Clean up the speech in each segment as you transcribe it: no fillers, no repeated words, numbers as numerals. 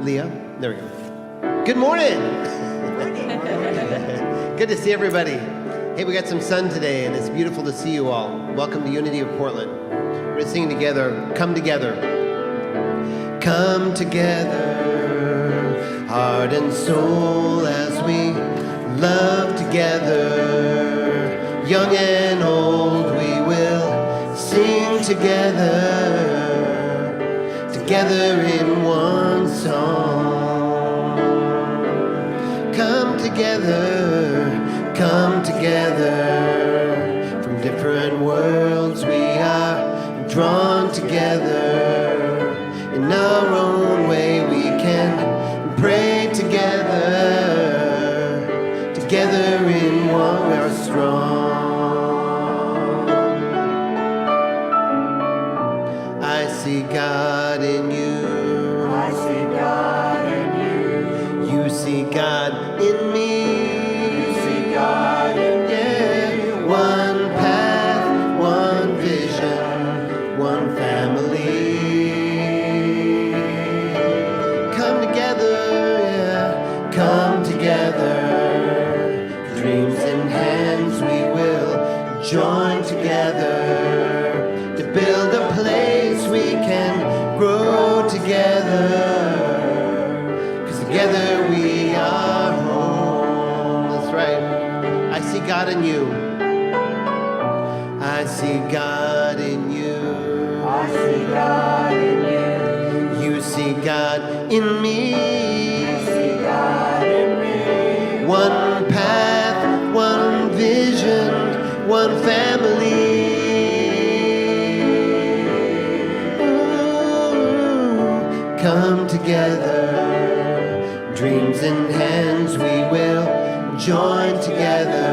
Leah. There we go. Good morning. Good to see everybody. Hey, we got some sun today, and it's beautiful to see you all. Welcome to Unity of Portland. We're going to sing together, Come Together. Come together, heart and soul, as we love together. Young and old, we will sing together, together in one song. Come together, from different worlds we are drawn together. In our own way we can pray together, together in one we are strong. I see God in you, I see God in you, you see God in me, you see God in me. One path, one vision, one family. Come together, yeah, come together. Dreams in hands we will join together to build a place we can grow together. 'Cause together we are home. That's right. I see God in you. I see God in you. I see God in you, You see God in me. you see God in me. One path, one vision, one family. Ooh, come together, dreams in hands we will join together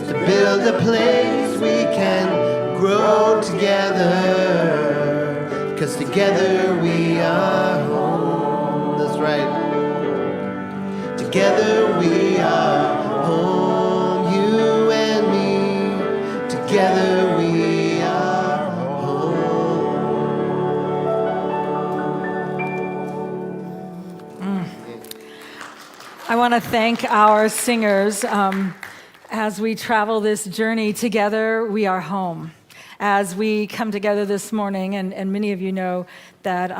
to build a place we can grow together. 'Cause together we are home. That's right. Together we are home, you and me. Together we are home. I want to thank our singers. As we travel this journey together, we are home. As we come together this morning, and many of you know that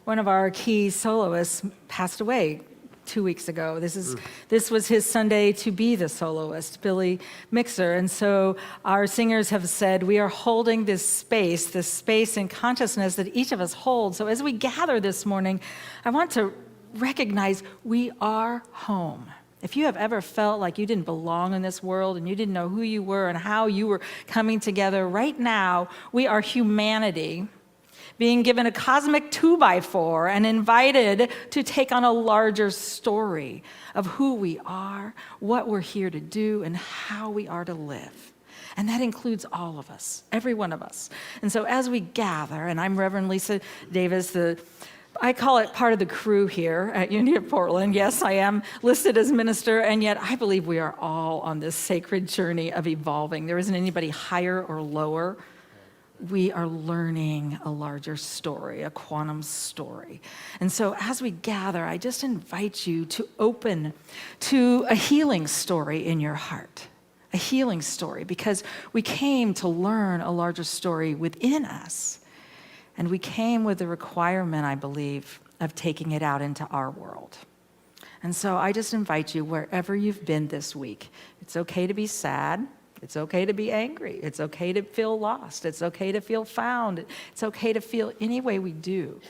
one of our key soloists passed away 2 weeks ago. This was his Sunday to be the soloist, Billy Mixer. And so our singers have said, we are holding this space in consciousness that each of us hold. So as we gather this morning, I want to recognize we are home. If you have ever felt like you didn't belong in this world and you didn't know who you were and how you were coming together, right now we are humanity being given a cosmic 2x4 and invited to take on a larger story of who we are, what we're here to do, and how we are to live. And that includes all of us, every one of us. And so as we gather, and I'm Reverend Lisa Davis, I call it part of the crew here at Unity of Portland. Yes, I am listed as minister, and yet I believe we are all on this sacred journey of evolving. There isn't anybody higher or lower. We are learning a larger story, a quantum story. And so as we gather, I just invite you to open to a healing story in your heart, a healing story, because we came to learn a larger story within us. And we came with the requirement, I believe, of taking it out into our world. And so I just invite you, wherever you've been this week, it's okay to be sad. It's okay to be angry. It's okay to feel lost. It's okay to feel found. It's okay to feel any way we do.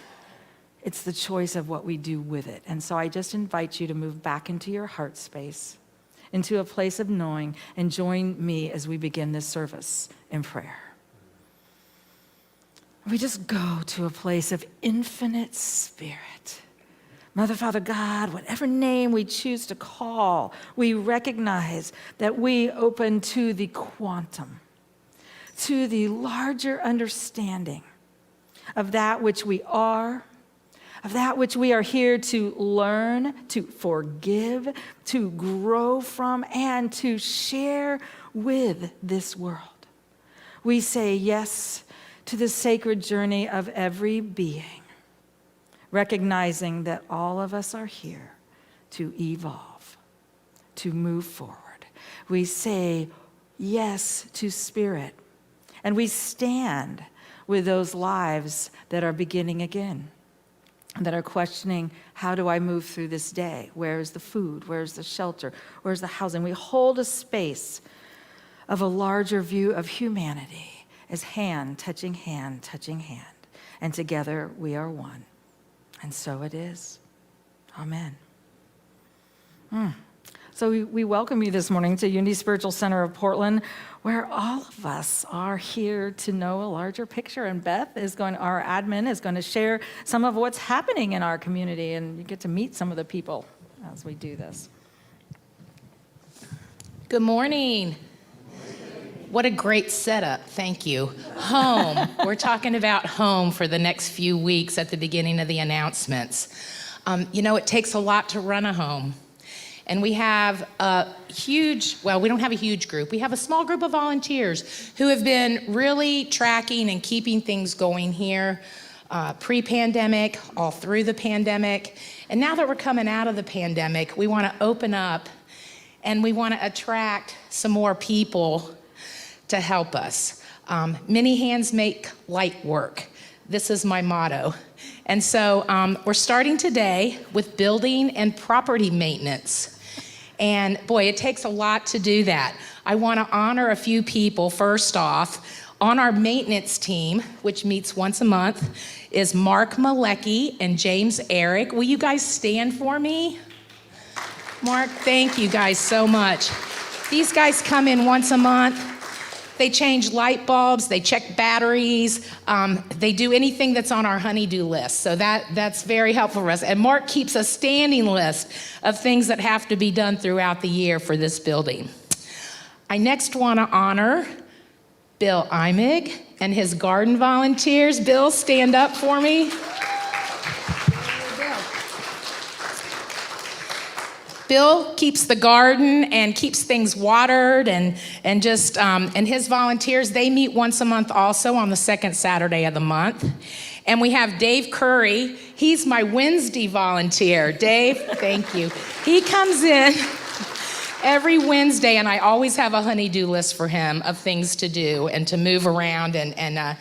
It's the choice of what we do with it. And so I just invite you to move back into your heart space, into a place of knowing, and join me as we begin this service in prayer. We just go to a place of infinite spirit. Mother, Father, God, whatever name we choose to call, we recognize that we open to the quantum, to the larger understanding of that which we are, of that which we are here to learn, to forgive, to grow from, and to share with this world. We say yes to the sacred journey of every being, recognizing that all of us are here to evolve, to move forward. We say yes to Spirit, and we stand with those lives that are beginning again, that are questioning, how do I move through this day? Where's the food? Where's the shelter? Where's the housing? We hold a space of a larger view of humanity as hand touching hand, touching hand. And together we are one. And so it is. Amen. So we welcome you this morning to Unity Spiritual Center of Portland, where all of us are here to know a larger picture. And Beth our admin, is going to share some of what's happening in our community, and you get to meet some of the people as we do this. Good morning. What a great setup. Thank you. Home. We're talking about home for the next few weeks at the beginning of the announcements. It takes a lot to run a home. And we have we don't have a huge group. We have a small group of volunteers who have been really tracking and keeping things going here pre-pandemic, all through the pandemic. And now that we're coming out of the pandemic, we want to open up and we want to attract some more people to help us. Many hands make light work. This is my motto. And so we're starting today with building and property maintenance. And boy, it takes a lot to do that. I want to honor a few people. First off, on our maintenance team, which meets once a month, is Mark Malecki and James Eric. Will you guys stand for me? Mark, thank you guys so much. These guys come in once a month. They change light bulbs, they check batteries, they do anything that's on our honey-do list. So that's very helpful for us. And Mark keeps a standing list of things that have to be done throughout the year for this building. I next want to honor Bill Imig and his garden volunteers. Bill, stand up for me. Bill keeps the garden and keeps things watered and his volunteers, they meet once a month also on the second Saturday of the month. And we have Dave Curry. He's my Wednesday volunteer. Dave, thank you. He comes in every Wednesday, and I always have a honey-do list for him of things to do and to move around and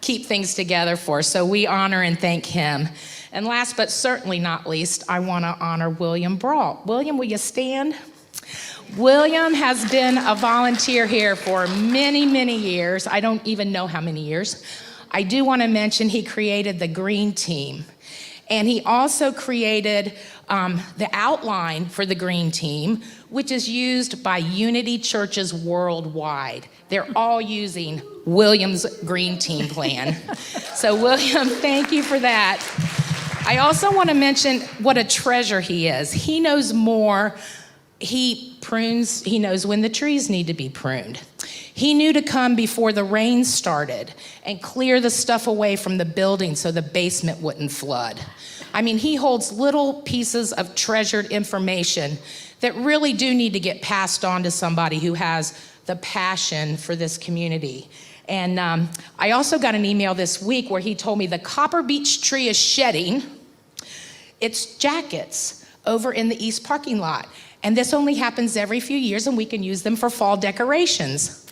keep things together for. So we honor and thank him. And last but certainly not least, I want to honor William Brault. William, will you stand? William has been a volunteer here for many, many years. I don't even know how many years. I do want to mention he created the Green Team. And he also created the outline for the Green Team, which is used by Unity churches worldwide. They're all using William's Green Team plan. So William, thank you for that. I also want to mention what a treasure he is. He knows more. He prunes, he knows when the trees need to be pruned. He knew to come before the rain started and clear the stuff away from the building so the basement wouldn't flood. I mean, he holds little pieces of treasured information that really do need to get passed on to somebody who has the passion for this community. And I also got an email this week where he told me the Copper Beech tree is shedding its jackets over in the east parking lot. And this only happens every few years, and we can use them for fall decorations.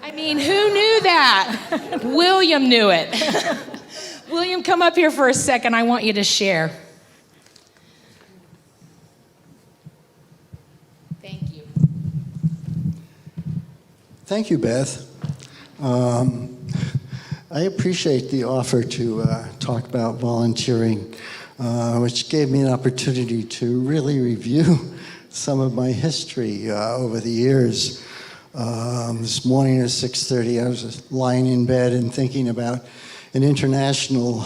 I mean, who knew that? William knew it. William, come up here for a second. I want you to share. Thank you. Thank you, Beth. I appreciate the offer to talk about volunteering, which gave me an opportunity to really review some of my history over the years. This morning at 6:30, I was lying in bed and thinking about an international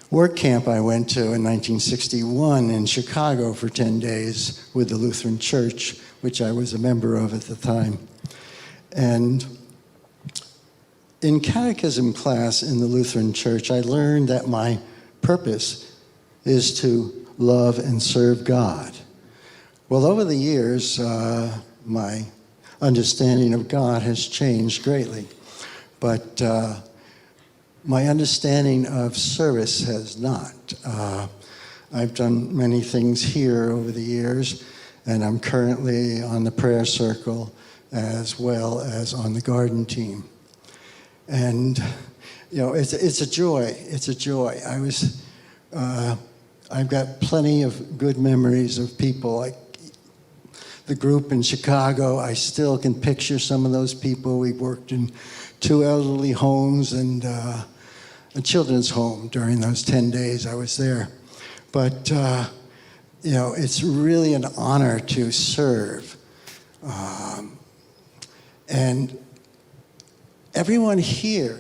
work camp I went to in 1961 in Chicago for 10 days with the Lutheran Church, which I was a member of at the time. And in catechism class in the Lutheran Church, I learned that my purpose is to love and serve God. Well, over the years, my understanding of God has changed greatly. But my understanding of service has not. I've done many things here over the years, and I'm currently on the prayer circle as well as on the garden team. And, you know, it's a joy. It's a joy. I've got plenty of good memories of people like the group in Chicago. I still can picture some of those people. We worked in 2 elderly homes and a children's home during those 10 days I was there. But, you know, it's really an honor to serve. And everyone here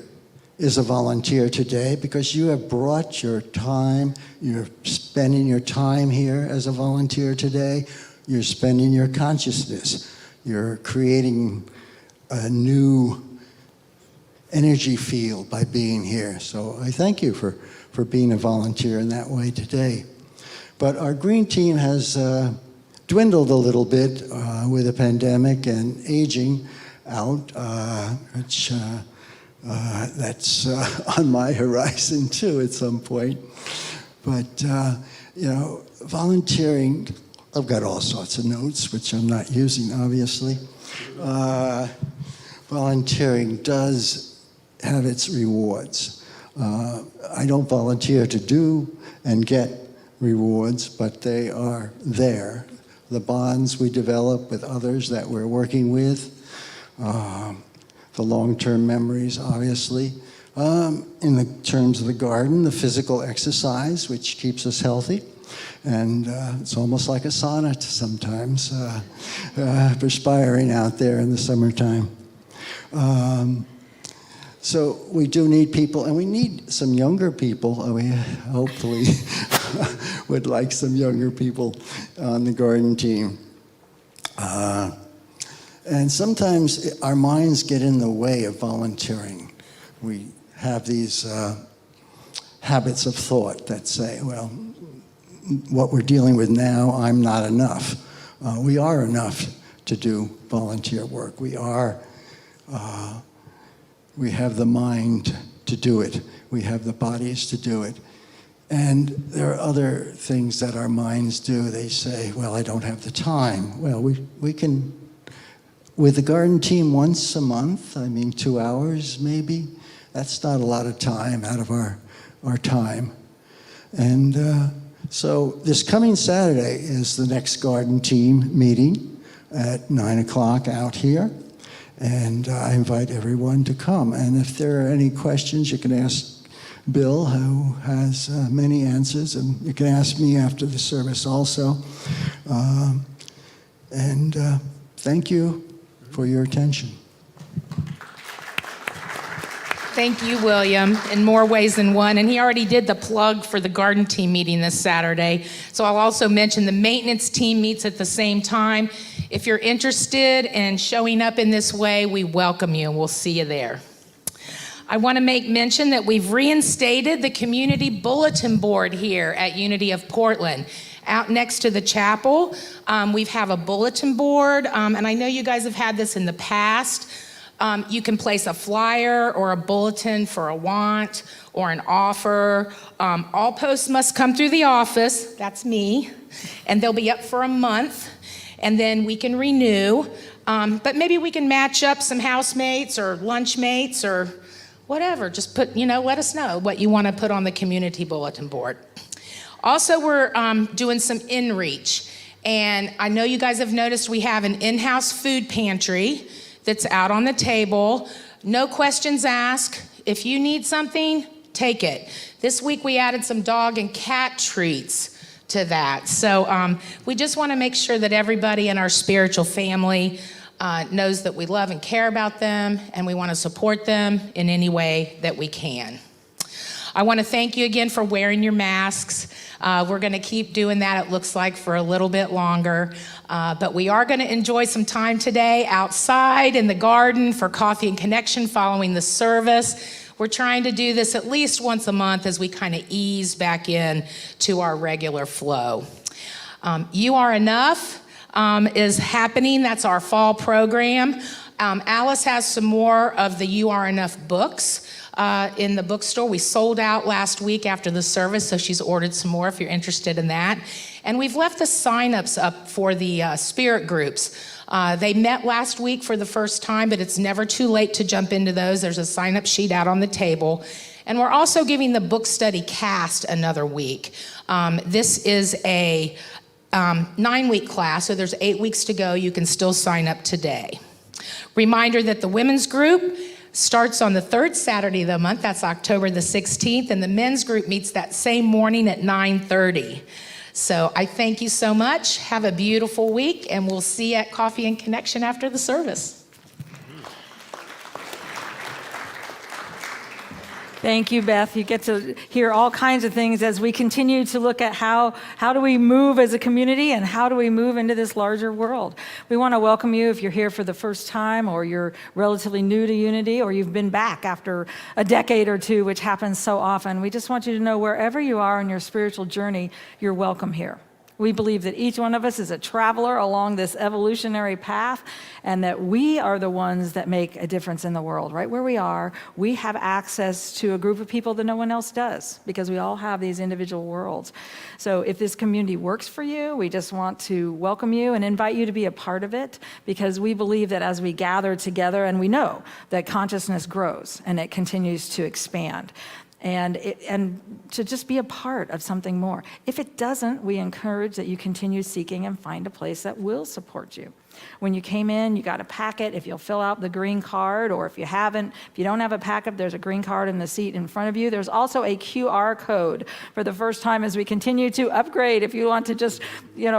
is a volunteer today because you have brought your time. You're spending your time here as a volunteer today. You're spending your consciousness. You're creating a new energy field by being here. So I thank you for being a volunteer in that way today. But our green team has dwindled a little bit with the pandemic and aging out, which that's on my horizon too at some point. But, you know, volunteering, I've got all sorts of notes, which I'm not using, obviously. Volunteering does have its rewards. I don't volunteer to do and get rewards, but they are there. The bonds we develop with others that we're working with, the long-term memories, obviously. In the terms of the garden, the physical exercise, which keeps us healthy. And it's almost like a sauna sometimes, perspiring out there in the summertime. So we do need people, and we need some younger people. We hopefully would like some younger people on the garden team. And sometimes our minds get in the way of volunteering. We have these habits of thought that say, well, what we're dealing with now, I'm not enough. We are enough to do volunteer work. We have the mind to do it. We have the bodies to do it. And there are other things that our minds do. They say, well, I don't have the time. Well, we can, with the garden team once a month, 2 hours maybe, that's not a lot of time out of our time. And so this coming Saturday is the next garden team meeting at 9 o'clock out here. And I invite everyone to come. And if there are any questions, you can ask Bill, who has many answers, and you can ask me after the service also. And thank you for your attention. Thank you, William, in more ways than one. And he already did the plug for the garden team meeting this Saturday. So I'll also mention the maintenance team meets at the same time. If you're interested in showing up in this way, we welcome you, and we'll see you there. I want to make mention that we've reinstated the community bulletin board here at Unity of Portland. Out next to the chapel, we have a bulletin board, and I know you guys have had this in the past. You can place a flyer or a bulletin for a want or an offer. All posts must come through the office, that's me, and they'll be up for a month, and then we can renew. But maybe we can match up some housemates or lunchmates or whatever. Just let us know what you want to put on the community bulletin board. Also, we're doing some in-reach. And I know you guys have noticed we have an in-house food pantry that's out on the table. No questions asked. If you need something, take it. This week we added some dog and cat treats to that. So we just want to make sure that everybody in our spiritual family knows that we love and care about them, and we want to support them in any way that we can. I want to thank you again for wearing your masks. We're going to keep doing that, it looks like, for a little bit longer. But we are going to enjoy some time today outside in the garden for coffee and connection following the service. We're trying to do this at least once a month as we kind of ease back in to our regular flow. You Are Enough is happening. That's our fall program. Alice has some more of the You Are Enough books in the bookstore. We sold out last week after the service, so she's ordered some more if you're interested in that. And we've left the sign-ups up for the spirit groups. They met last week for the first time, but it's never too late to jump into those. There's a sign-up sheet out on the table. And we're also giving the book study cast another week. This is a 9-week class, so there's 8 weeks to go. You can still sign up today. Reminder that the women's group starts on the third Saturday of the month. That's October the 16th, and the men's group meets that same morning at 9:30. So I thank you so much. Have a beautiful week, and we'll see you at Coffee and Connection after the service. Thank you, Beth. You get to hear all kinds of things as we continue to look at how do we move as a community and how do we move into this larger world. We want to welcome you if you're here for the first time or you're relatively new to Unity or you've been back after a decade or two, which happens so often. We just want you to know wherever you are in your spiritual journey, you're welcome here. We believe that each one of us is a traveler along this evolutionary path and that we are the ones that make a difference in the world. Right where we are, we have access to a group of people that no one else does because we all have these individual worlds. So if this community works for you, we just want to welcome you and invite you to be a part of it because we believe that as we gather together, and we know that consciousness grows and it continues to expand. And to just be a part of something more. If it doesn't, we encourage that you continue seeking and find a place that will support you. When you came in, you got a packet. If you'll fill out the green card, or if you don't have a packet, there's a green card in the seat in front of you. There's also a QR code for the first time as we continue to upgrade. If you want to just,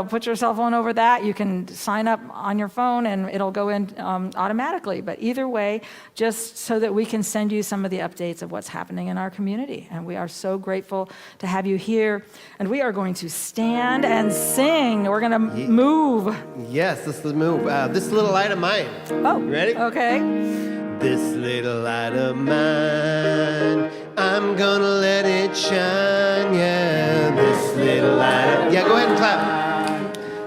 put your cell phone over that, you can sign up on your phone and it'll go in automatically. But either way, just so that we can send you some of the updates of what's happening in our community. And we are so grateful to have you here. And we are going to stand and sing. We're going to move. Yes, this is the move. This little light of mine. Oh, You ready? Okay. This little light of mine, I'm gonna let it shine, yeah. This little light of... Yeah, go ahead and clap.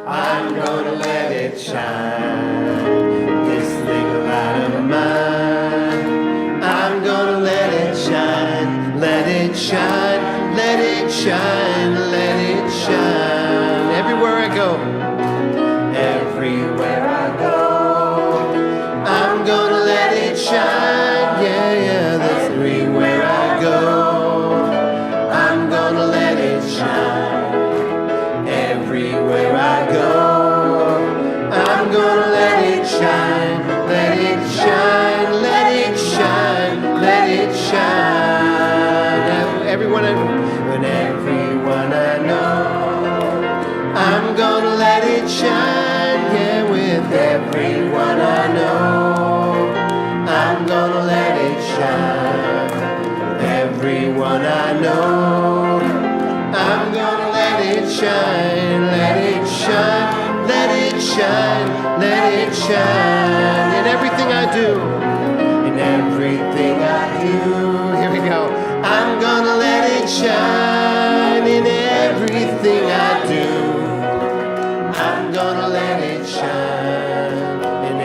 I'm gonna let it shine. This little light of mine, I'm gonna let it shine. Let it shine, let it shine, let it shine. Everywhere I go. Everywhere I go, I'm gonna let it shine, yeah, that's everywhere I go, I'm gonna let it shine, everywhere I go, I'm gonna let it shine, let it shine, let it shine, let it shine, everyone I know, I'm gonna let it shine. Everyone I know, I'm gonna let it shine. Everyone I know, I'm gonna let it shine. Let it shine, let it shine, let it shine. In everything I do, in everything I do. Here we go. I'm gonna let it shine. In everything I do, I'm gonna let it shine.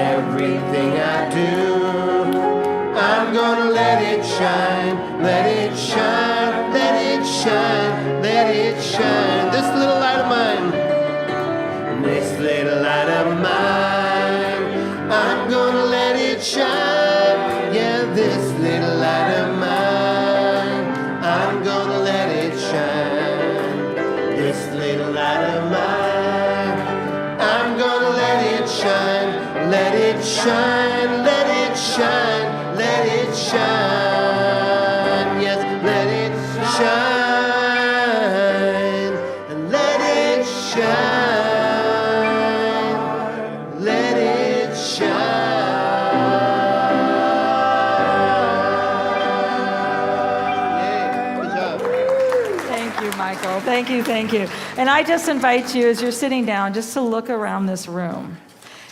Everything I do, I'm gonna let it shine, let it shine, let it shine, let it shine. This little light of mine, this little light of mine, I'm gonna let it shine. Yeah, this little light of mine, I'm gonna let it shine. This little light of mine, I'm gonna let it shine. Let it shine, let it shine, let it shine. Yes, let it shine, let it shine, let it shine. Yay, good job. Thank you, Michael. Thank you. And I just invite you, as you're sitting down, just to look around this room.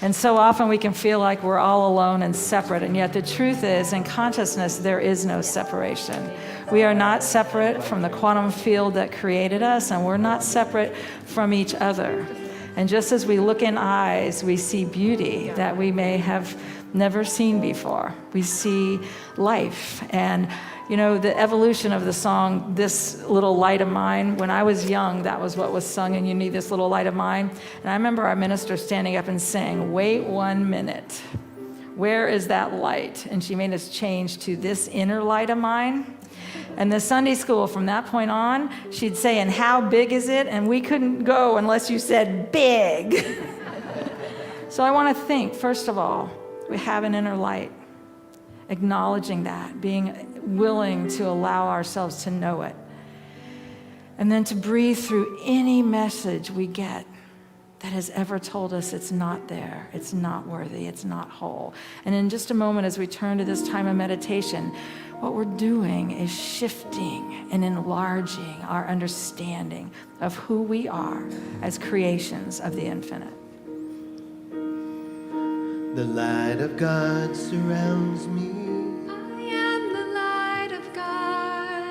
And so often we can feel like we're all alone and separate, and yet the truth is, in consciousness, there is no separation. We are not separate from the quantum field that created us, and we're not separate from each other. And just as we look in eyes, we see beauty that we may have never seen before. We see life, and You know, the evolution of the song, This Little Light of Mine, when I was young, that was what was sung, and you need this little light of mine. And I remember our minister standing up and saying, wait 1 minute. Where is that light? And she made us change to this inner light of mine. And the Sunday school, from that point on, she'd say, and how big is it? And we couldn't go unless you said big. So I want to think, first of all, we have an inner light. Acknowledging that, being willing to allow ourselves to know it. And then to breathe through any message we get that has ever told us it's not there, it's not worthy, it's not whole. And in just a moment, as we turn to this time of meditation, what we're doing is shifting and enlarging our understanding of who we are as creations of the infinite. The light of God surrounds me. I am the light of God.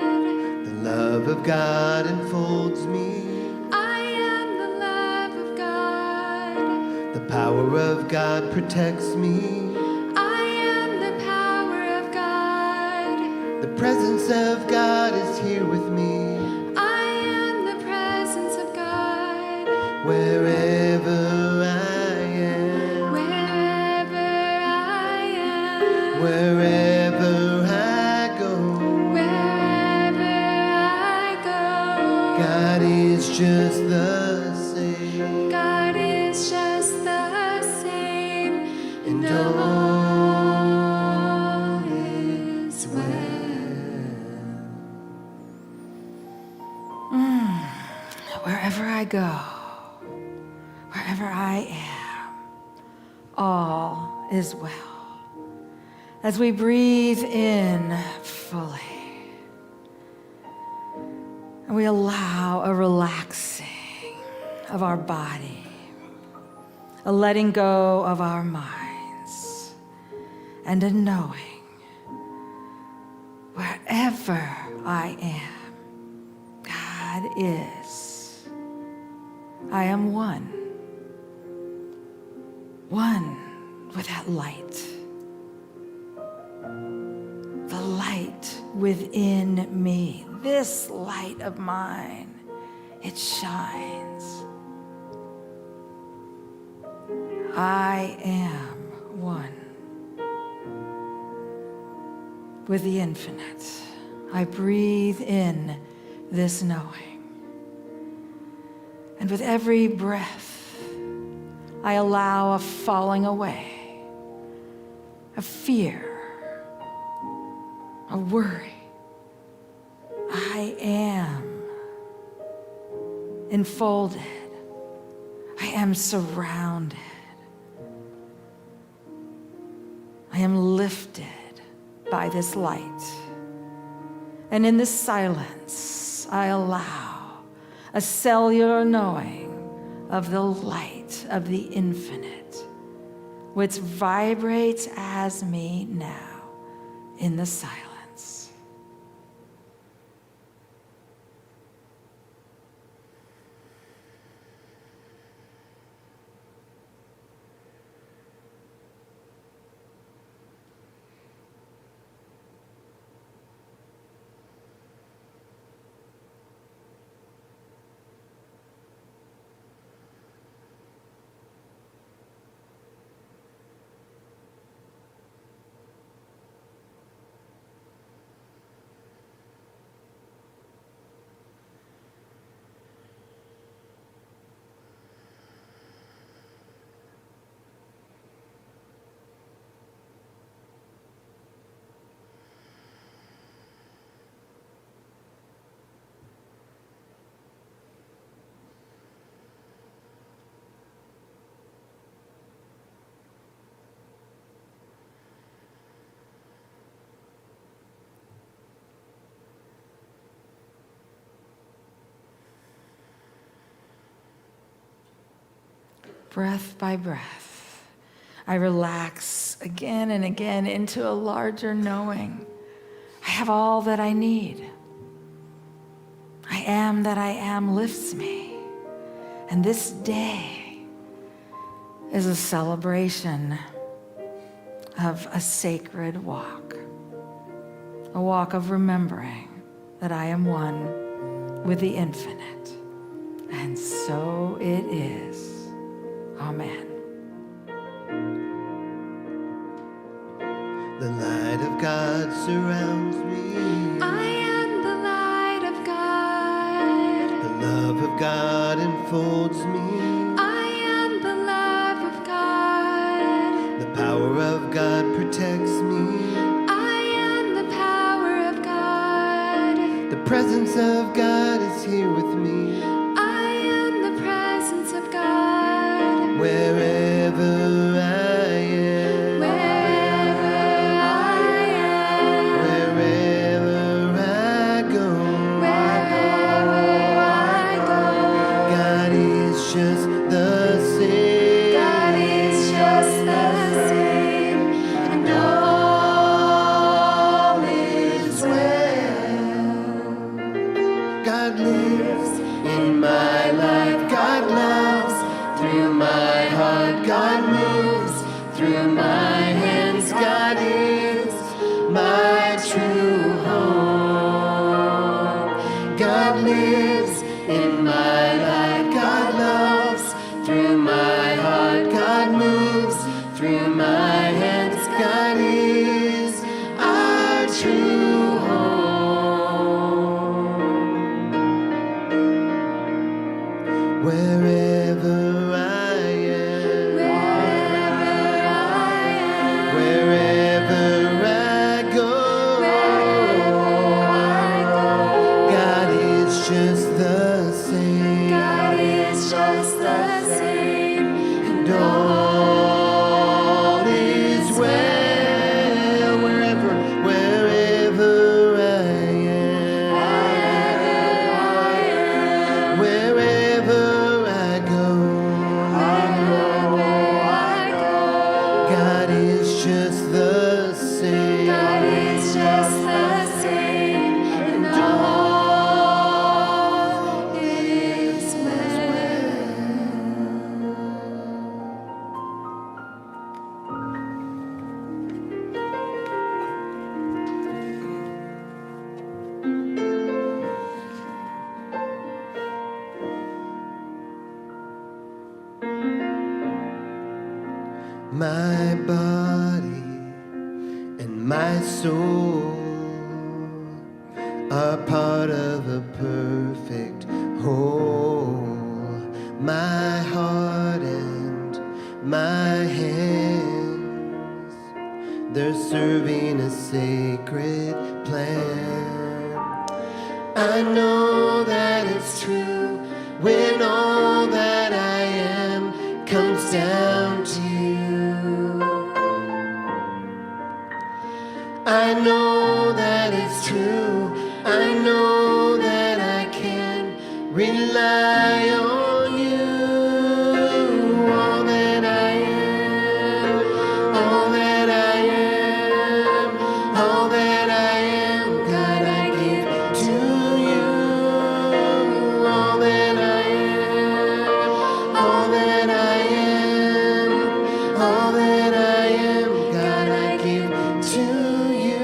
The love of God enfolds me. I am the love of God. The power of God protects me. I am the power of God. The presence of God is here with me. I am the presence of God. Wherever I am, Wherever I am. wherever I go, Wherever I go. God is just the same. God is just the same. And all is well. Wherever I go, wherever I am, all is well. As we breathe in fully, and we allow a relaxing of our body, a letting go of our minds, and a knowing wherever I am, God is. I am one with that light. The light within me, this light of mine, it shines. I am one with the infinite. I breathe in this knowing. And with every breath, I allow a falling away, a fear, a worry. I am enfolded. I am surrounded. I am lifted by this light. And in this silence, I allow a cellular knowing of the light of the infinite, which vibrates as me now in the silence. Breath by breath, I relax again and again into a larger knowing. I have all that I need. I am that I am lifts me. And this day is a celebration of a sacred walk a walk of remembering that I am one with the infinite. And so it is. Amen. The light of God surrounds me. I am the light of God. The love of God enfolds me. I am the love of God. The power of God protects me. I am the power of God. The presence of God is here with me. I am the presence of God. Wherever I am. Wherever I am. Wherever I go. Wherever I go. God is just the same. God is just the same. And all is well. God lives in my life. God loves through my heart. God moves through my hands. God is my true home. God lives in my life. God loves through my heart. God moves through my hands. God is our true home. Wherever I am, Wherever I am. wherever I go, God is just the same. God is just the same. And all is well. Wherever I am, wherever I go, God is just the same. God is just the same. And all is well. My body and my soul are part of a perfect whole. My heart and my hands, they're serving a sacred plan. I know that it's true when all that I am comes down to you. I know that it's true. I know that I can rely on you. All that I am, all that I am, all that I am, God, I give to you. All that I am, all that I am, all that I am, God, I give to you.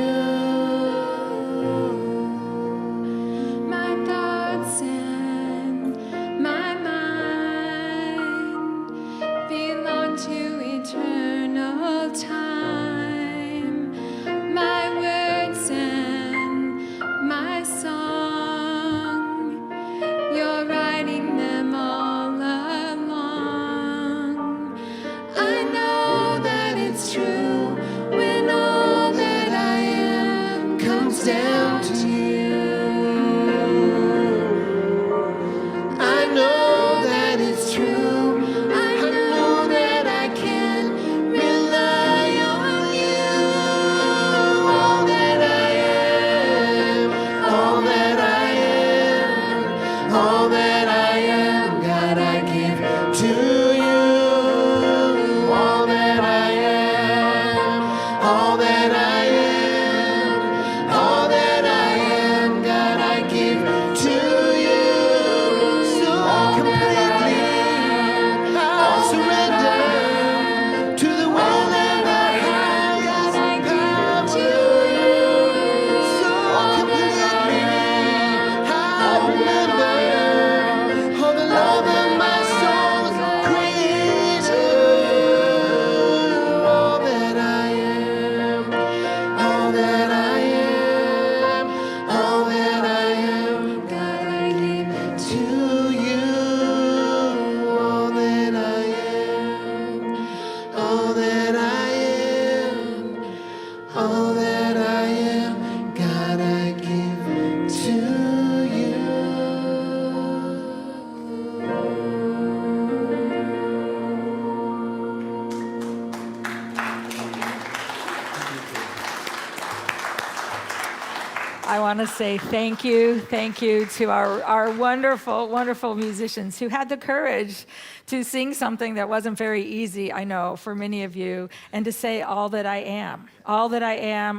want to say thank you to our wonderful, wonderful musicians who had the courage to sing something that wasn't very easy, I know, for many of you, and to say, all that I am,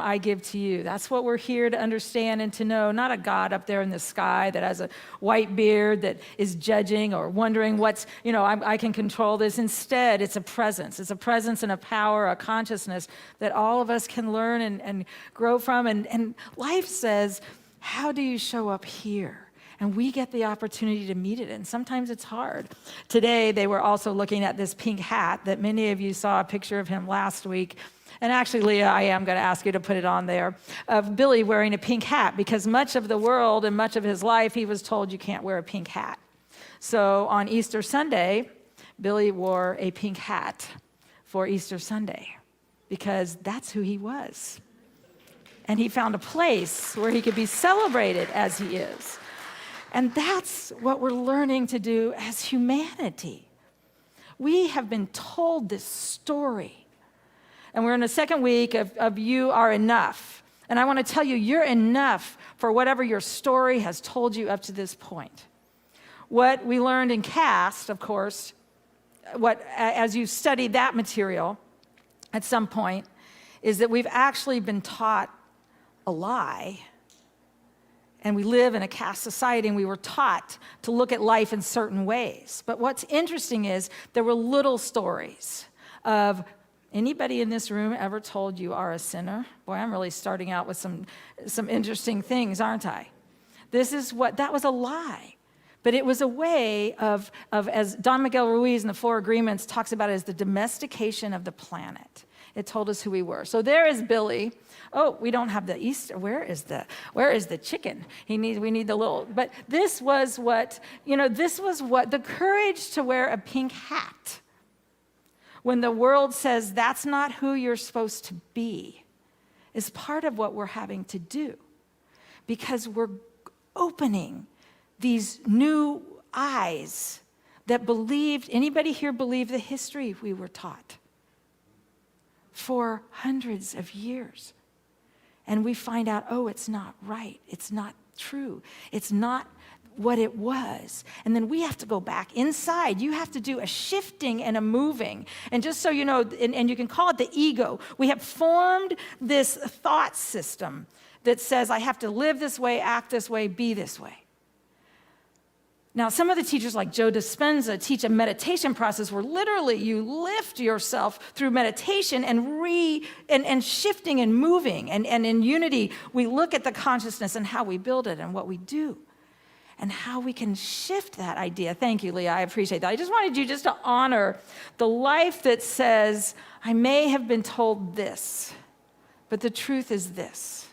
I give to you. That's what we're here to understand and to know, not a God up there in the sky that has a white beard that is judging or wondering what's, I can control this. Instead, it's a presence. It's a presence and a power, a consciousness that all of us can learn and grow from. And life says, how do you show up here? And we get the opportunity to meet it, and sometimes it's hard. Today, they were also looking at this pink hat that many of you saw a picture of him last week. And actually, Leah, I am going to ask you to put it on there, of Billy wearing a pink hat, because much of the world and much of his life, he was told you can't wear a pink hat. So on Easter Sunday, Billy wore a pink hat for Easter Sunday, because that's who he was. And he found a place where he could be celebrated as he is. And that's what we're learning to do as humanity. We have been told this story. And we're in the second week of You Are Enough. And I want to tell you, you're enough for whatever your story has told you up to this point. What we learned in CAST, of course, as you study that material at some point, is that we've actually been taught a lie. And we live in a caste society, and we were taught to look at life in certain ways. But what's interesting is there were little stories of, anybody in this room ever told you are a sinner? Boy, I'm really starting out with some interesting things, aren't I? That was a lie. But it was a way of, as Don Miguel Ruiz in the Four Agreements talks about it, as the domestication of the planet. It told us who we were. So there is Billy. Oh, we don't have the Easter. Where is the chicken? We need the little. But this was what the courage to wear a pink hat when the world says that's not who you're supposed to be is part of what we're having to do, because we're opening these new eyes that believed. Anybody here believe the history we were taught for hundreds of years? And we find out, oh, it's not right. It's not true. It's not what it was. And then we have to go back inside. You have to do a shifting and a moving. And just so you know, and you can call it the ego, we have formed this thought system that says, I have to live this way, act this way, be this way. Now, some of the teachers like Joe Dispenza teach a meditation process where literally you lift yourself through meditation and shifting and moving. And in unity, we look at the consciousness and how we build it and what we do and how we can shift that idea. Thank you, Leah. I appreciate that. I just wanted you just to honor the life that says, I may have been told this, but the truth is this.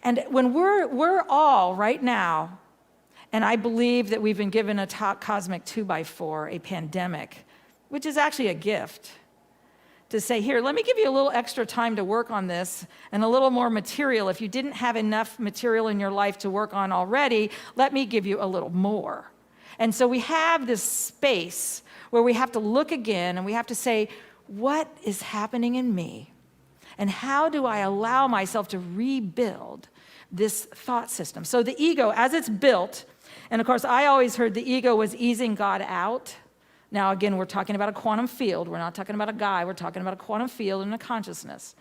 And when we're all right now, and I believe that we've been given a cosmic 2x4, a pandemic, which is actually a gift, to say, here, let me give you a little extra time to work on this and a little more material. If you didn't have enough material in your life to work on already, let me give you a little more. And so we have this space where we have to look again and we have to say, what is happening in me? And how do I allow myself to rebuild this thought system? So the ego, as it's built, and of course, I always heard the ego was easing God out. Now, again, we're talking about a quantum field. We're not talking about a guy. We're talking about a quantum field and a consciousness.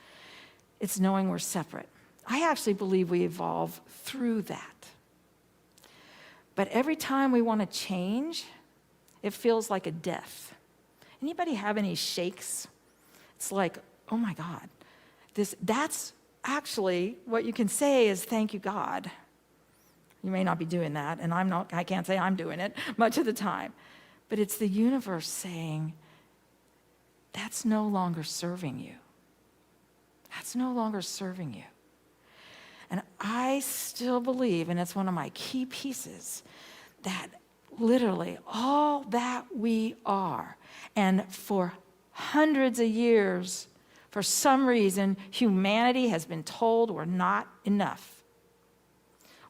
It's knowing we're separate. I actually believe we evolve through that. But every time we want to change, it feels like a death. Anybody have any shakes? It's like, oh my God. That's actually what you can say is, thank you, God. You may not be doing that, and I can't say I'm doing it much of the time. But it's the universe saying, that's no longer serving you. That's no longer serving you. And I still believe, and it's one of my key pieces, that literally all that we are, and for hundreds of years, for some reason, humanity has been told we're not enough.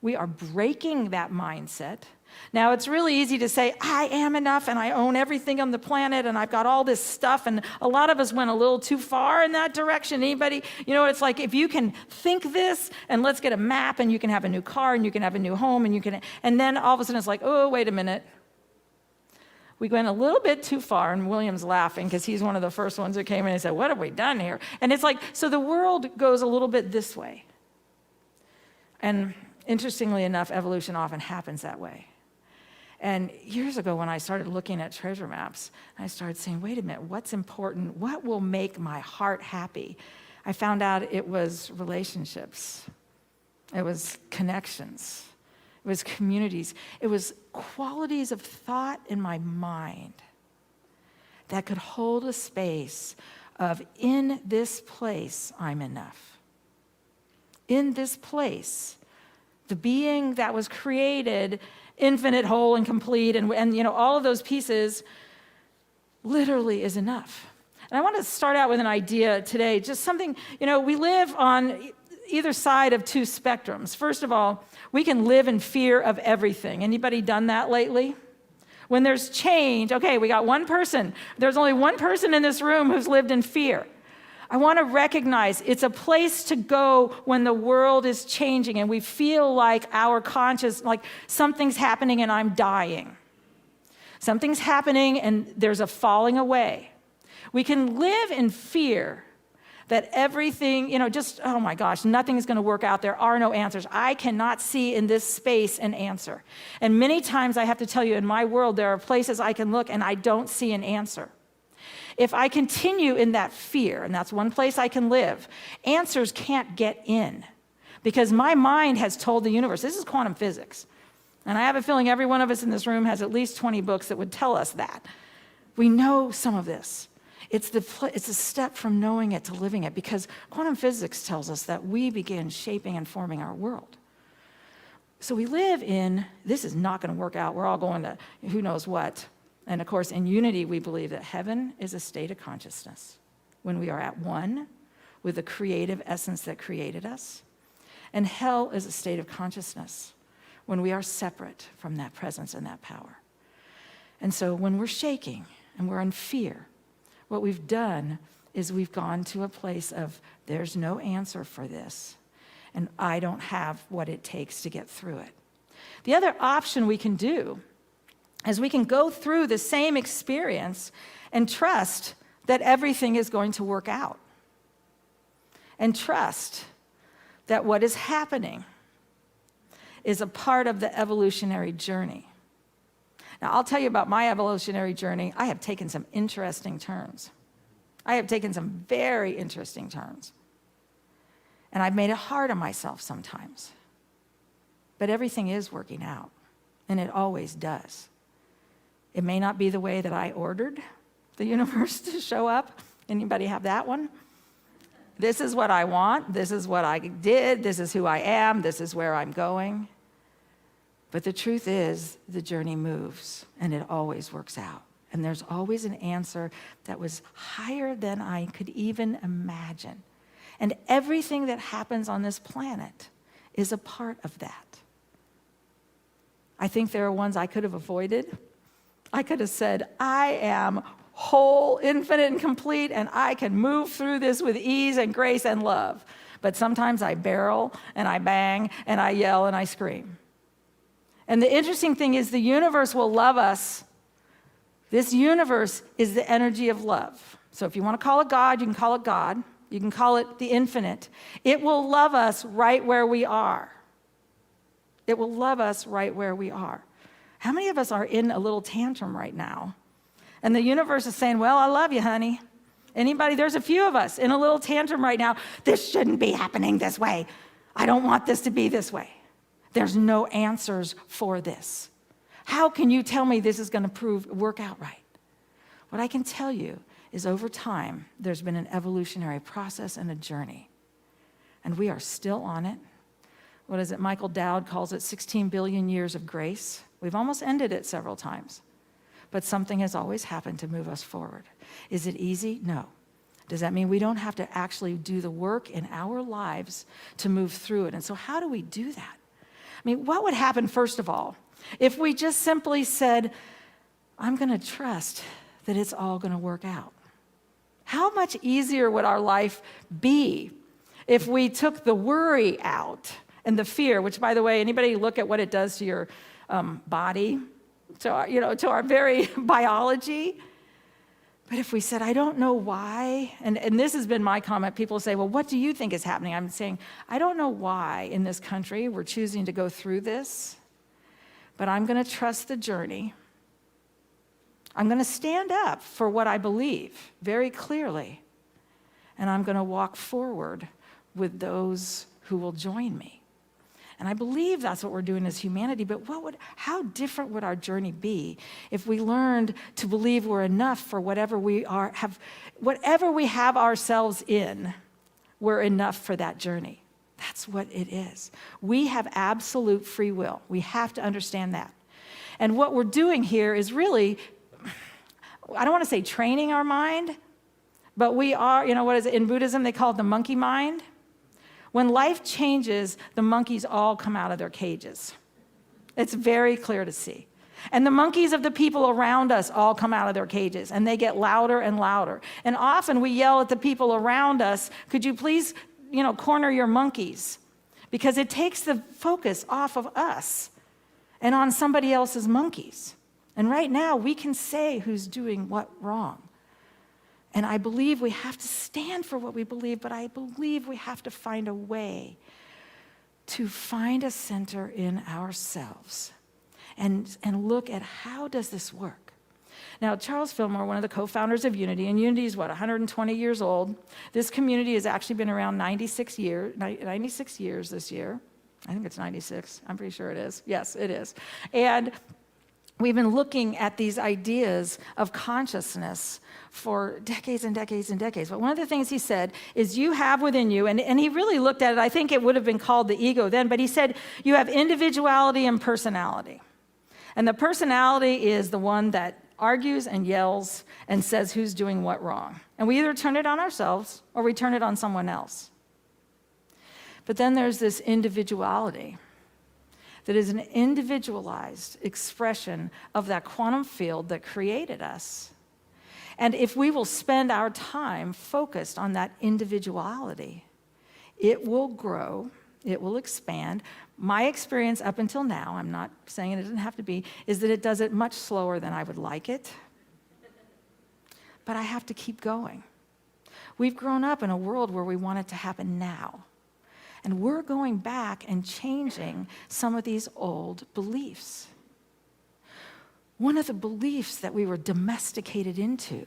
We are breaking that mindset, Now, it's really easy to say, I am enough and I own everything on the planet and I've got all this stuff. And a lot of us went a little too far in that direction. Anybody, you know what it's like? If you can think this and let's get a map and you can have a new car and you can have a new home and then all of a sudden it's like, oh, wait a minute. We went a little bit too far, and William's laughing because he's one of the first ones who came in and said, what have we done here? And it's like, so the world goes a little bit this way. And interestingly enough, evolution often happens that way. And years ago when I started looking at treasure maps, I started saying, wait a minute, what's important? What will make my heart happy? I found out it was relationships. It was connections. It was communities. It was qualities of thought in my mind that could hold a space of, in this place, I'm enough. In this place, the being that was created, infinite, whole, and complete, and you know, all of those pieces literally is enough. And I want to start out with an idea today, just something, you know, we live on either side of two spectrums. First of all, we can live in fear of everything. Anybody done that lately? When there's change, okay, we got one person. There's only one person in this room who's lived in fear. I want to recognize it's a place to go when the world is changing and we feel like our conscious, like something's happening and I'm dying. Something's happening and there's a falling away. We can live in fear that everything, you know, just, oh my gosh, nothing is going to work out. There are no answers. I cannot see in this space an answer. And many times I have to tell you, in my world, there are places I can look and I don't see an answer. If I continue in that fear, and that's one place I can live, answers can't get in because my mind has told the universe, this is quantum physics. And I have a feeling every one of us in this room has at least 20 books that would tell us that. We know some of this. It's a step from knowing it to living it because quantum physics tells us that we begin shaping and forming our world. So we live in, this is not going to work out. We're all going to who knows what. And of course, in unity, we believe that heaven is a state of consciousness when we are at one with the creative essence that created us. And hell is a state of consciousness when we are separate from that presence and that power. And so when we're shaking and we're in fear, what we've done is we've gone to a place of there's no answer for this, and I don't have what it takes to get through it. The other option we can do is we can go through the same experience and trust that everything is going to work out. And trust that what is happening is a part of the evolutionary journey. Now, I'll tell you about my evolutionary journey. I have taken some interesting turns. I have taken some very interesting turns. And I've made it hard on myself sometimes. But everything is working out, and it always does. It may not be the way that I ordered the universe to show up. Anybody have that one? This is what I want. This is what I did. This is who I am. This is where I'm going. But the truth is, the journey moves, and it always works out. And there's always an answer that was higher than I could even imagine. And everything that happens on this planet is a part of that. I think there are ones I could have avoided. I could have said, I am whole, infinite, and complete, and I can move through this with ease and grace and love. But sometimes I barrel, and I bang, and I yell, and I scream. And the interesting thing is the universe will love us. This universe is the energy of love. So if you want to call it God, you can call it God. You can call it the infinite. It will love us right where we are. It will love us right where we are. How many of us are in a little tantrum right now? And the universe is saying, well, I love you, honey. Anybody? There's a few of us in a little tantrum right now. This shouldn't be happening this way. I don't want this to be this way. There's no answers for this. How can you tell me this is going to work out right? What I can tell you is over time, there's been an evolutionary process and a journey. And we are still on it. What is it? Michael Dowd calls it 16 billion years of grace. We've almost ended it several times. But something has always happened to move us forward. Is it easy? No. Does that mean we don't have to actually do the work in our lives to move through it? And so how do we do that? I mean, what would happen, first of all, If we just simply said, I'm going to trust that it's all going to work out. How much easier would our life be if we took the worry out and the fear, which, by the way, anybody look at what it does to your body, to our very biology? But if we said, I don't know why, and this has been my comment, people say, well, what do you think is happening? I'm saying, I don't know why in this country we're choosing to go through this, but I'm going to trust the journey. I'm going to stand up for what I believe very clearly, and I'm going to walk forward with those who will join me. And I believe that's what we're doing as humanity, but how different would our journey be if we learned to believe we're enough for whatever we have ourselves in, we're enough for that journey. That's what it is. We have absolute free will. We have to understand that. And what we're doing here is really, I don't want to say training our mind, but we are, what is it? In Buddhism, they call it the monkey mind. When life changes, the monkeys all come out of their cages. It's very clear to see. And the monkeys of the people around us all come out of their cages, and they get louder and louder. And often we yell at the people around us, could you please, corner your monkeys? Because it takes the focus off of us and on somebody else's monkeys. And right now, we can say who's doing what wrong. And I believe we have to stand for what we believe, but I believe we have to find a way to find a center in ourselves and look at how does this work. Now, Charles Fillmore, one of the co-founders of Unity, and Unity is 120 years old. This community has actually been around 96 years this year. I think it's 96. I'm pretty sure it is. Yes, it is. And we've been looking at these ideas of consciousness for decades and decades and decades. But one of the things he said is you have within you, and he really looked at it, I think it would have been called the ego then, but he said you have individuality and personality. And the personality is the one that argues and yells and says who's doing what wrong. And we either turn it on ourselves or we turn it on someone else. But then there's this individuality that is an individualized expression of that quantum field that created us. And if we will spend our time focused on that individuality, it will grow, it will expand. My experience up until now, I'm not saying it doesn't have to be, is that it does it much slower than I would like it. But I have to keep going. We've grown up in a world where we want it to happen now. And we're going back and changing some of these old beliefs. One of the beliefs that we were domesticated into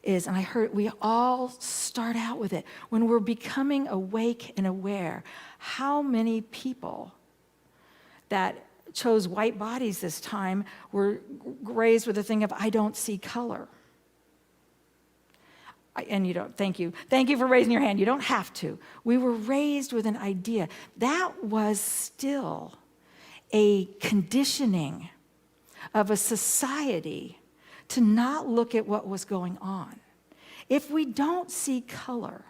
is, and I heard we all start out with it, when we're becoming awake and aware, how many people that chose white bodies this time were raised with the thing of, I don't see color. And you don't, thank you. Thank you for raising your hand. You don't have to. We were raised with an idea. That was still a conditioning of a society to not look at what was going on. If we don't see color,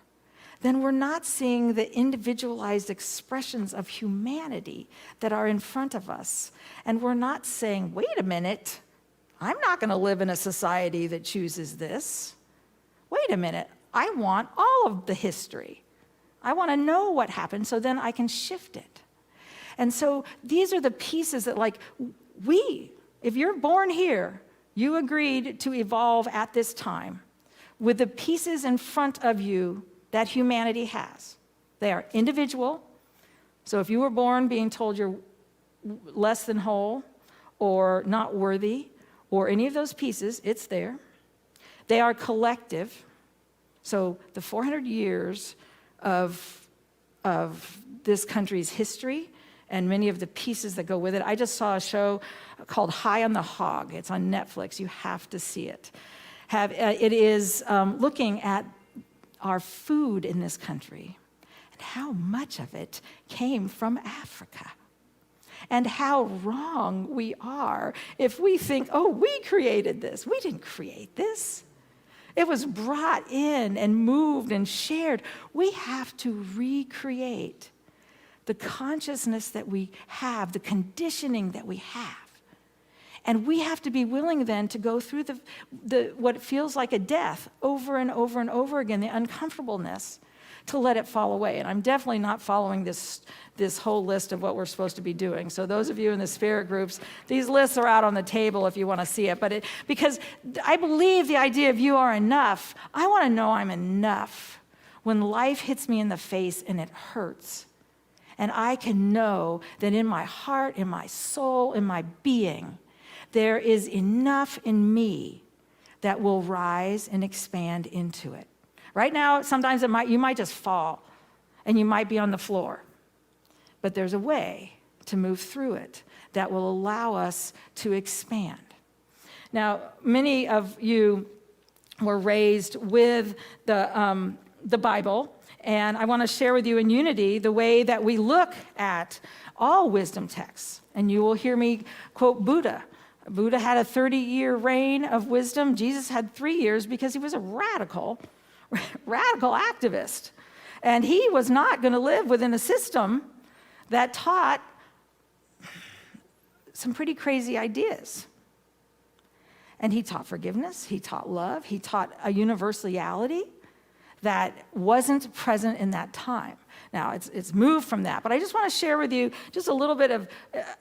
then we're not seeing the individualized expressions of humanity that are in front of us. And we're not saying, wait a minute, I'm not going to live in a society that chooses this. Wait a minute, I want all of the history. I want to know what happened so then I can shift it. And so these are the pieces that, if you're born here, you agreed to evolve at this time with the pieces in front of you that humanity has. They are individual. So if you were born being told you're less than whole or not worthy or any of those pieces, it's there. They are collective. So the 400 years of this country's history and many of the pieces that go with it. I just saw a show called High on the Hog. It's on Netflix. You have to see it. It is looking at our food in this country and how much of it came from Africa. And how wrong we are if we think, oh, we created this. We didn't create this. It was brought in and moved and shared. We have to recreate the consciousness that we have, the conditioning that we have. And we have to be willing then to go through the what feels like a death over and over and over again, the uncomfortableness, to let it fall away. And I'm definitely not following this whole list of what we're supposed to be doing. So those of you in the spirit groups, these lists are out on the table if you want to see it. But because I believe the idea of you are enough, I want to know I'm enough when life hits me in the face and it hurts. And I can know that in my heart, in my soul, in my being, there is enough in me that will rise and expand into it. Right now, sometimes you might just fall and you might be on the floor. But there's a way to move through it that will allow us to expand. Now, many of you were raised with the Bible, and I want to share with you in unity the way that we look at all wisdom texts. And you will hear me quote Buddha. Buddha had a 30-year reign of wisdom. Jesus had 3 years because he was a radical activist. And he was not going to live within a system that taught some pretty crazy ideas. And he taught forgiveness, he taught love, he taught a universality that wasn't present in that time. Now, it's moved from that, but I just want to share with you just a little bit of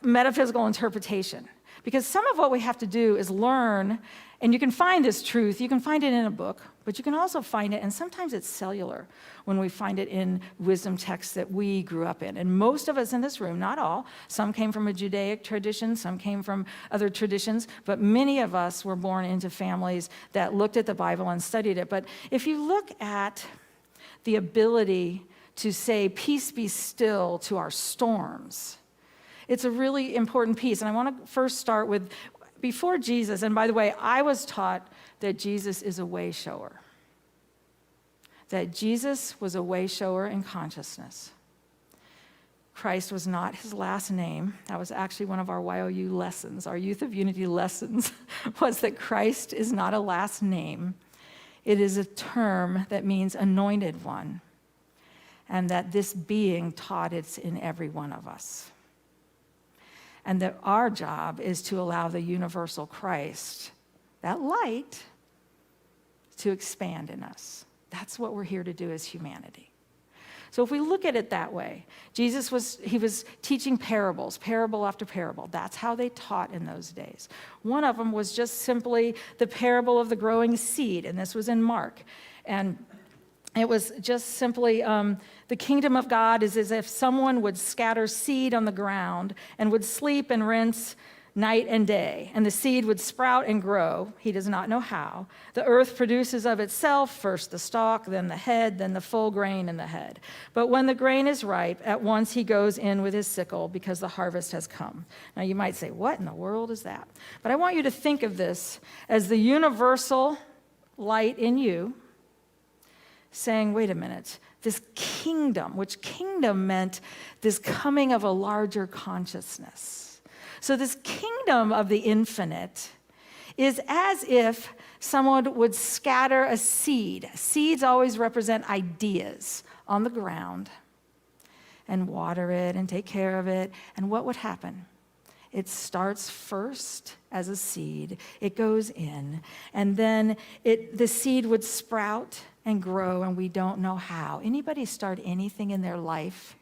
metaphysical interpretation. Because some of what we have to do is learn, and you can find this truth, you can find it in a book, but you can also find it, and sometimes it's cellular when we find it in wisdom texts that we grew up in. And most of us in this room, not all, some came from a Judaic tradition, some came from other traditions, but many of us were born into families that looked at the Bible and studied it. But if you look at the ability to say, peace be still to our storms, it's a really important piece. And I want to first start with, before Jesus, and by the way, I was taught that Jesus is a way shower. That Jesus was a way shower in consciousness. Christ was not his last name. That was actually one of our YOU lessons, our Youth of Unity lessons, was that Christ is not a last name. It is a term that means anointed one. And that this being taught it's in every one of us. And that our job is to allow the universal Christ, that light, to expand in us. That's what we're here to do as humanity. So if we look at it that way, Jesus was teaching parables, parable after parable. That's how they taught in those days. One of them was just simply the parable of the growing seed, and this was in Mark. And it was just simply, the kingdom of God is as if someone would scatter seed on the ground and would sleep and rinse night and day, and the seed would sprout and grow. He does not know how. The earth produces of itself first the stalk, then the head, then the full grain in the head. But when the grain is ripe, at once he goes in with his sickle because the harvest has come. Now you might say, what in the world is that? But I want you to think of this as the universal light in you, saying, wait a minute, this kingdom, which kingdom meant this coming of a larger consciousness. So this kingdom of the infinite is as if someone would scatter a seed. Seeds always represent ideas on the ground and water it and take care of it. And what would happen? It starts first as a seed. It goes in. And then the seed would sprout and grow, and we don't know how. Anybody start anything in their life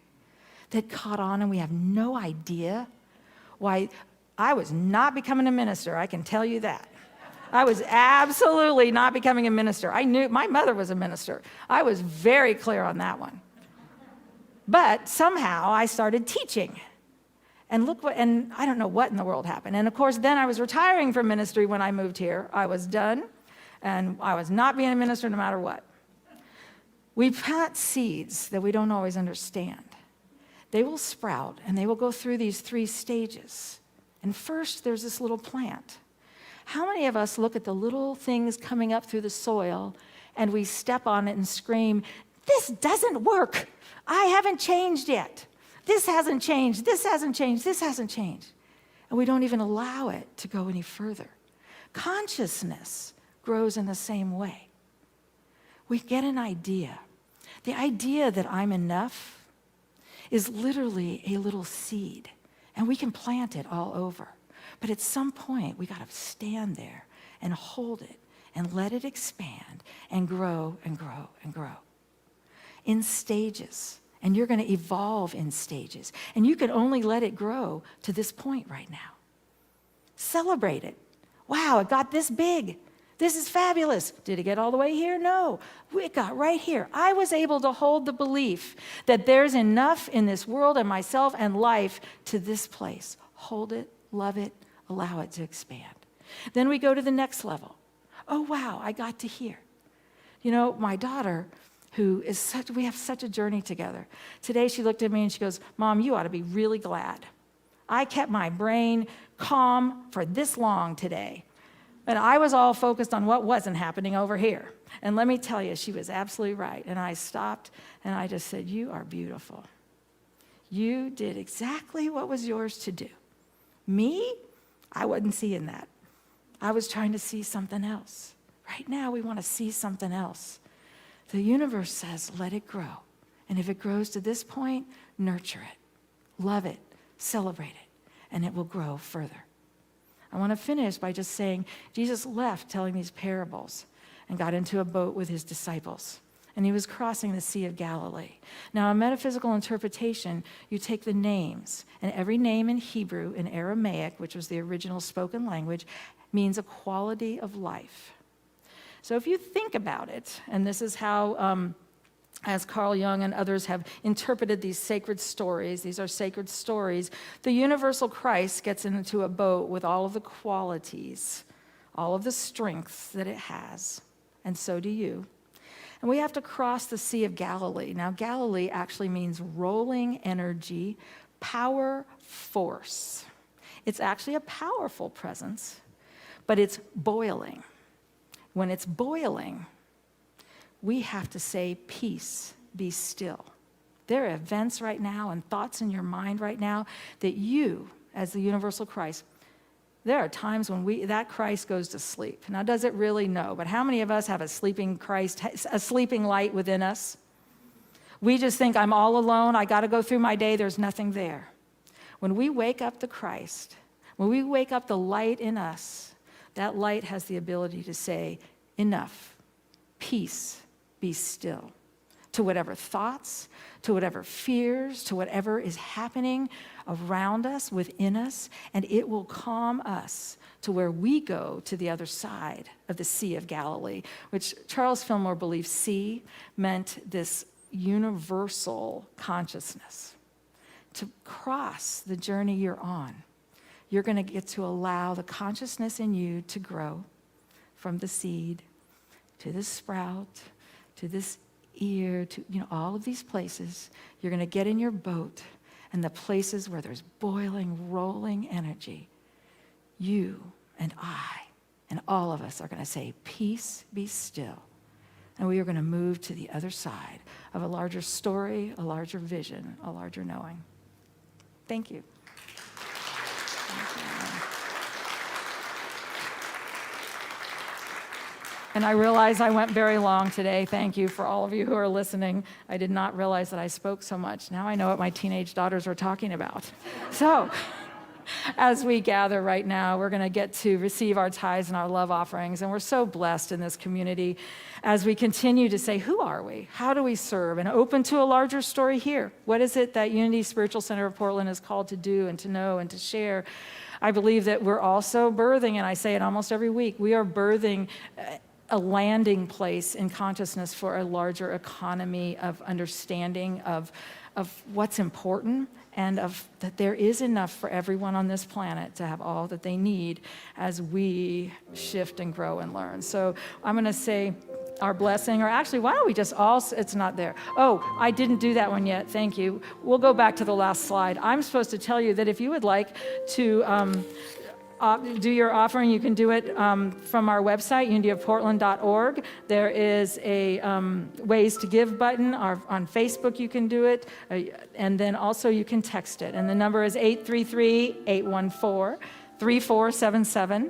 that caught on and we have no idea why? I was not becoming a minister, I can tell you that. I was absolutely not becoming a minister. I knew my mother was a minister. I was very clear on that one. But somehow I started teaching. And and I don't know what in the world happened. And of course, then I was retiring from ministry when I moved here. I was done, and I was not being a minister no matter what. We plant seeds that we don't always understand. They will sprout, and they will go through these 3 stages. And first, there's this little plant. How many of us look at the little things coming up through the soil, and we step on it and scream, this doesn't work. I haven't changed yet. This hasn't changed. This hasn't changed. This hasn't changed. And we don't even allow it to go any further. Consciousness grows in the same way. We get an idea. The idea that I'm enough is literally a little seed, and we can plant it all over. But at some point, we got to stand there and hold it and let it expand and grow and grow and grow in stages. And you're going to evolve in stages. And you can only let it grow to this point right now. Celebrate it. Wow, it got this big. This is fabulous. Did it get all the way here? No. It got right here. I was able to hold the belief that there's enough in this world and myself and life to this place. Hold it, love it, allow it to expand. Then we go to the next level. Oh, wow, I got to here. You know, my daughter, we have such a journey together. Today she looked at me and she goes, Mom, you ought to be really glad. I kept my brain calm for this long today. And I was all focused on what wasn't happening over here. And let me tell you, she was absolutely right. And I stopped and I just said, you are beautiful. You did exactly what was yours to do. Me, I wasn't seeing that. I was trying to see something else. Right now, we want to see something else. The universe says, let it grow. And if it grows to this point, nurture it, love it, celebrate it, and it will grow further. I want to finish by just saying Jesus left telling these parables and got into a boat with his disciples. And he was crossing the Sea of Galilee. Now, in metaphysical interpretation, you take the names, and every name in Hebrew and Aramaic, which was the original spoken language, means a quality of life. So if you think about it, and this is how, as Carl Jung and others have interpreted these sacred stories, these are sacred stories, the universal Christ gets into a boat with all of the qualities, all of the strengths that it has, and so do you. And we have to cross the Sea of Galilee. Now, Galilee actually means rolling energy, power, force. It's actually a powerful presence, but it's boiling. When it's boiling, we have to say, peace, be still. There are events right now and thoughts in your mind right now that you, as the universal Christ, there are times when that Christ goes to sleep. Now, does it really? No. But how many of us have a sleeping Christ, a sleeping light within us? We just think, I'm all alone. I got to go through my day. There's nothing there. When we wake up the Christ, when we wake up the light in us, that light has the ability to say, enough, peace, be still. To whatever thoughts, to whatever fears, to whatever is happening around us, within us, and it will calm us to where we go to the other side of the Sea of Galilee, which Charles Fillmore believed sea meant this universal consciousness. To cross the journey you're on, you're going to get to allow the consciousness in you to grow from the seed to the sprout to this ear, to all of these places. You're going to get in your boat, and the places where there's boiling, rolling energy, you and I and all of us are going to say, peace, be still. And we are going to move to the other side of a larger story, a larger vision, a larger knowing. Thank you. And I realize I went very long today. Thank you for all of you who are listening. I did not realize that I spoke so much. Now I know what my teenage daughters were talking about. So, as we gather right now, we're going to get to receive our tithes and our love offerings. And we're so blessed in this community as we continue to say, who are we? How do we serve? And open to a larger story here. What is it that Unity Spiritual Center of Portland is called to do and to know and to share? I believe that we're also birthing, and I say it almost every week, we are birthing a landing place in consciousness for a larger economy of understanding of what's important, and of that there is enough for everyone on this planet to have all that they need as we shift and grow and learn. So I'm going to say our blessing, or actually, why don't we just all, it's not there. Oh, I didn't do that one yet. Thank you. We'll go back to the last slide. I'm supposed to tell you that if you would like to do your offering, you can do it from our website, unityofportland.org. There is a ways to give button. On Facebook, you can do it. And then also you can text it. And the number is 833-814-3477.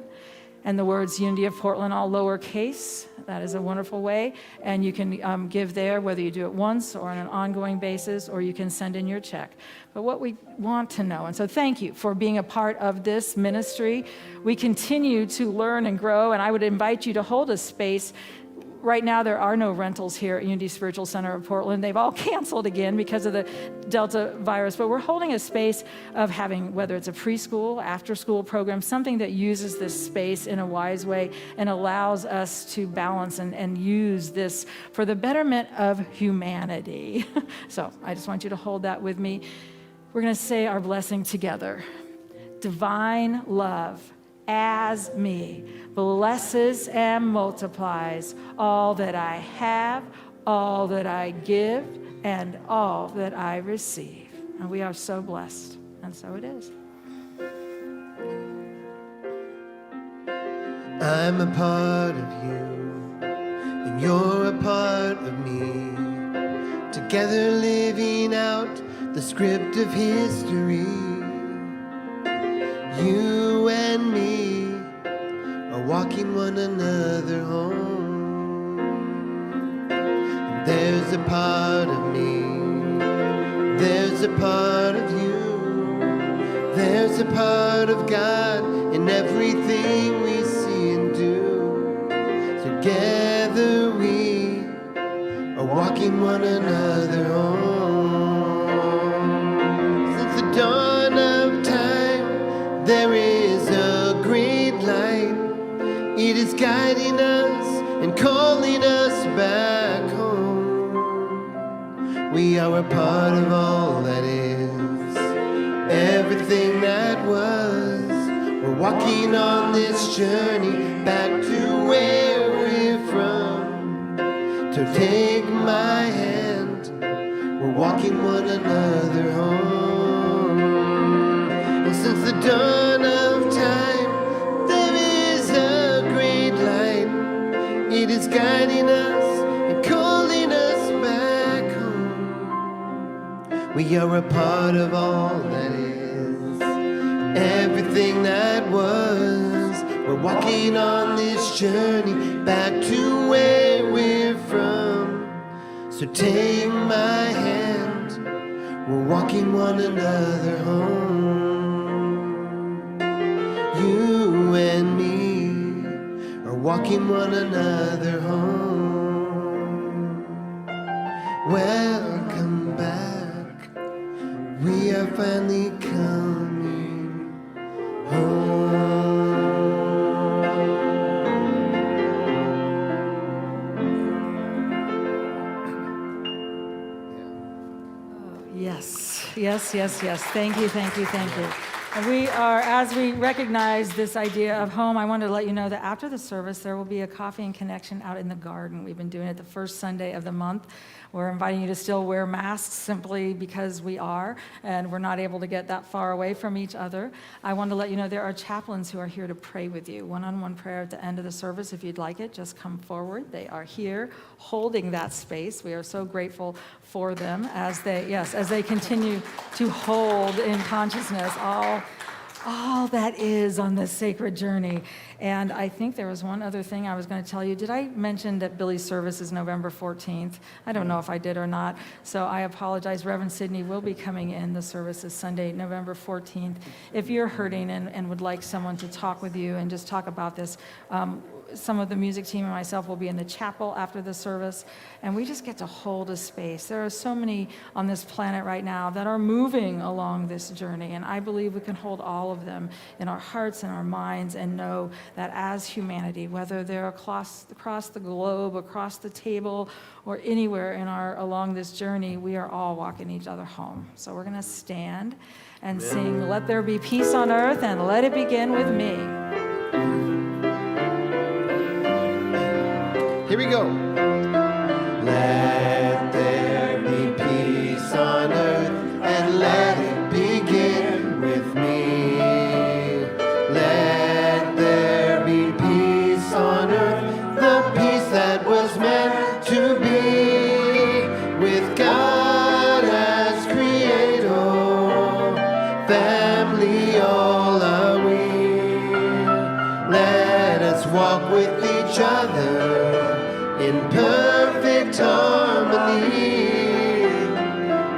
and the words Unity of Portland, all lowercase. That is a wonderful way. And you can give there, whether you do it once or on an ongoing basis, or you can send in your check. But what we want to know, and so thank you for being a part of this ministry. We continue to learn and grow, and I would invite you to hold a space. Right now, there are no rentals here at Unity Spiritual Center of Portland. They've all canceled again because of the Delta virus, but we're holding a space of having, whether it's a preschool, after-school program, something that uses this space in a wise way and allows us to balance and use this for the betterment of humanity. So I just want you to hold that with me. We're going to say our blessing together. Divine love as me blesses and multiplies all that I have, all that I give, and all that I receive. And we are so blessed, and so it is. I'm a part of you, and you're a part of me. Together living out the script of history. You and me are walking one another home. And there's a part of me, there's a part of you, there's a part of God in everything we see and do. Together we are walking one another home. Since the dawn of time, there is a great light. It is guiding us and calling us back home. We are a part of all that is, everything that was. We're walking on this journey back to where we're from. So take my hand, we're walking one another home. And since the dawn of time, there is a great light. It is guiding us and calling us back home. We are a part of all that is, everything that was. We're walking on this journey back to where we're from. So take my hand, we're walking one another home. You and me are walking one another home. Welcome back, we are finally coming home. Yes. Thank you. And we are, as we recognize this idea of home, I wanted to let you know that after the service, there will be a coffee and connection out in the garden. We've been doing it the first Sunday of the month. We're inviting you to still wear masks simply because we are, and we're not able to get that far away from each other. I want to let you know there are chaplains who are here to pray with you. One-on-one prayer at the end of the service. If you'd like it, just come forward. They are here holding that space. We are so grateful for them as they continue to hold in consciousness all that is on this sacred journey. And I think there was one other thing I was going to tell you. Did I mention that Billy's service is November 14th? I don't know if I did or not, so I apologize. Reverend Sidney will be coming in. The service is Sunday, November 14th. If you're hurting and would like someone to talk with you and just talk about this, some of the music team and myself will be in the chapel after the service, and we just get to hold a space. There are so many on this planet right now that are moving along this journey, and I believe we can hold all of them in our hearts and our minds and know that as humanity, whether they're across the globe, across the table, or anywhere along this journey, we are all walking each other home. So we're going to stand and sing, "Let There Be Peace on Earth," and let it begin with me. Here we go. Let there be peace on earth, and let it begin with me. Let there be peace on earth, the peace that was meant to be, with God as creator, family all are we. Let in perfect harmony.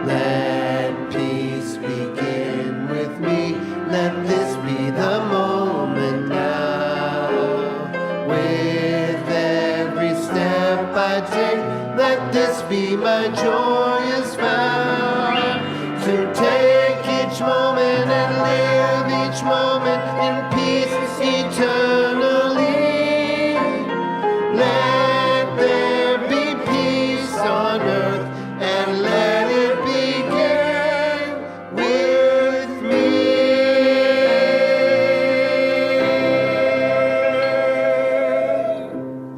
Let peace begin with me. Let this be the moment now. With every step I take, let this be my joyous vow. To take each moment and live each moment in peace eternally. Let there be peace on earth, and let it begin with me.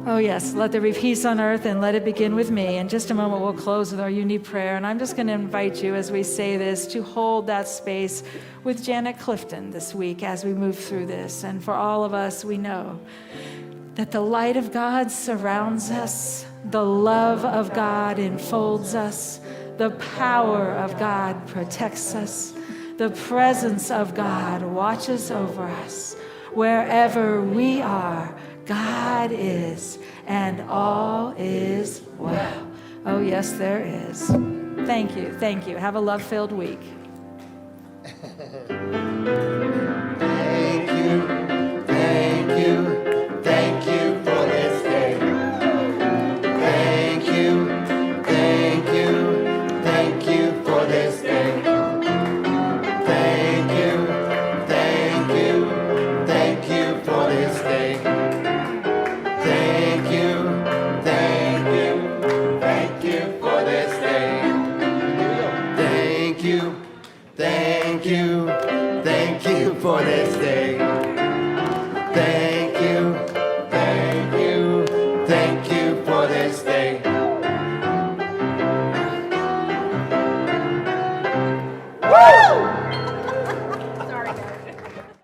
Oh, yes, let there be peace on earth and let it begin with me. In just a moment, we'll close with our unique prayer. And I'm just going to invite you, as we say this, to hold that space with Janet Clifton this week as we move through this. And for all of us, we know that the light of God surrounds us, the love of God enfolds us, the power of God protects us, the presence of God watches over us. Wherever we are, God is, and all is well. Oh, yes, there is. Thank you. Thank you. Have a love-filled week. Thank you, thank you, thank you for this day. Thank you, thank you, thank you for this day. Thank you, thank you, thank you for this day. Thank you, thank you, thank you for this day. Thank you, thank you, thank you for this day.